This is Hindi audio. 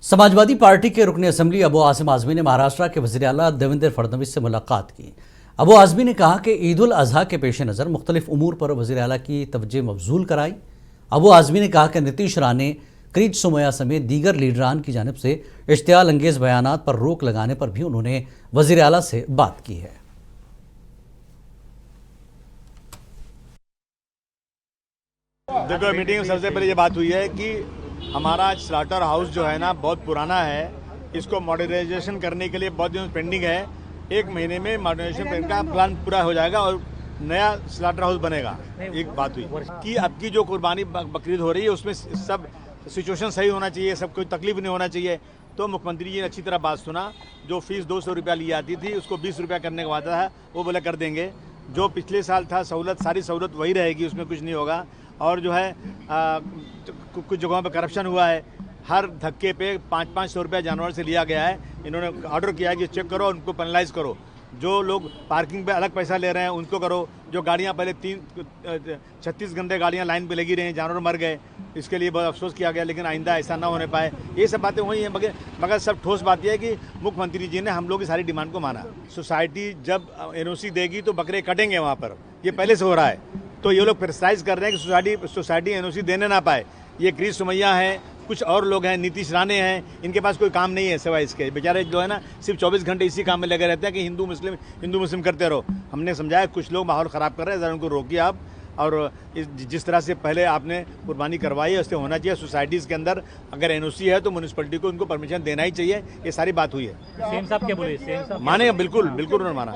समाजवादी पार्टी के रुकन असम्बली अबू आसिम आज़मी ने महाराष्ट्र के वज़ीर आला देवेंद्र फडणवीस से मुलाकात की। अबू आज़मी ने कहा कि ईद उल अज़हा के पेश नज़र मुख्तलिफ उमूर पर वज़ीर आला की तवज्जो मबजूल कराई। अबू आज़मी ने कहा कि नीतीश राणे क्रीच सोमैया समेत दीगर लीडरान की जानिब से इश्तियाल अंगेज़ बयानात पर रोक लगाने पर भी उन्होंने वज़ीर आला से बात की है। देखो, मीटिंग में सबसे पहले ये बात हुई है कि हमारा स्लाटर हाउस जो है ना बहुत पुराना है, इसको मॉडर्नाइजेशन करने के लिए बहुत दिन पेंडिंग है। 1 महीने में मॉडर्नाइजेशन का प्लान पूरा हो जाएगा और नया स्लाटर हाउस बनेगा। एक बात हुई कि अब की जो कुर्बानी बकरीद हो रही है उसमें सब सिचुएशन सही होना चाहिए, सब कोई तकलीफ नहीं होना चाहिए। तो मुख्यमंत्री जी ने अच्छी तरह बात सुना। जो फीस 200 रुपया ली जाती थी उसको 20 रुपया करने का वादा है, वो बोले कर देंगे। जो पिछले साल था सहूलत, सारी सहूलत वही रहेगी, उसमें कुछ नहीं होगा। और जो है कुछ जगहों पे करप्शन हुआ है, हर धक्के पे 500-500 रुपया जानवर से लिया गया है। इन्होंने ऑर्डर किया है कि चेक करो, उनको पेनलाइज करो। जो लोग पार्किंग पे अलग पैसा ले रहे हैं उनको करो। जो गाड़ियां पहले 36 घंटे गाड़ियां लाइन पे लगी रही, जानवर मर गए, इसके लिए बहुत अफसोस किया गया, लेकिन आइंदा ऐसा ना होने पाए। ये सब बातें हुई हैं, मगर सब ठोस बात यह है कि मुख्यमंत्री जी ने हम लोग की सारी डिमांड को माना। सोसाइटी जब एनओसी देगी तो बकरे कटेंगे वहाँ पर, ये पहले से हो रहा है। तो ये लोग प्रेशराइज कर रहे हैं कि सोसाइटी एनओसी देने ना पाए। ये क्रीच सोमैया है, कुछ और लोग हैं, नीतीश राणे हैं, इनके पास कोई काम नहीं है सिवाय इसके। बेचारे जो है ना सिर्फ 24 घंटे इसी काम में लगे रहते हैं कि हिंदू मुस्लिम करते रहो। हमने समझाया कुछ लोग माहौल ख़राब कर रहे हैं, ज़रा उनको रोकिए आप। और जिस तरह से पहले आपने कुर्बानी करवाई है उससे होना चाहिए। सोसाइटीज़ के अंदर अगर एनओसी है तो म्यूनसिपलिटी को उनको परमिशन देना ही चाहिए। ये सारी बात हुई है। सेम साहब क्या बोले? माने बिल्कुल उन्होंने माना।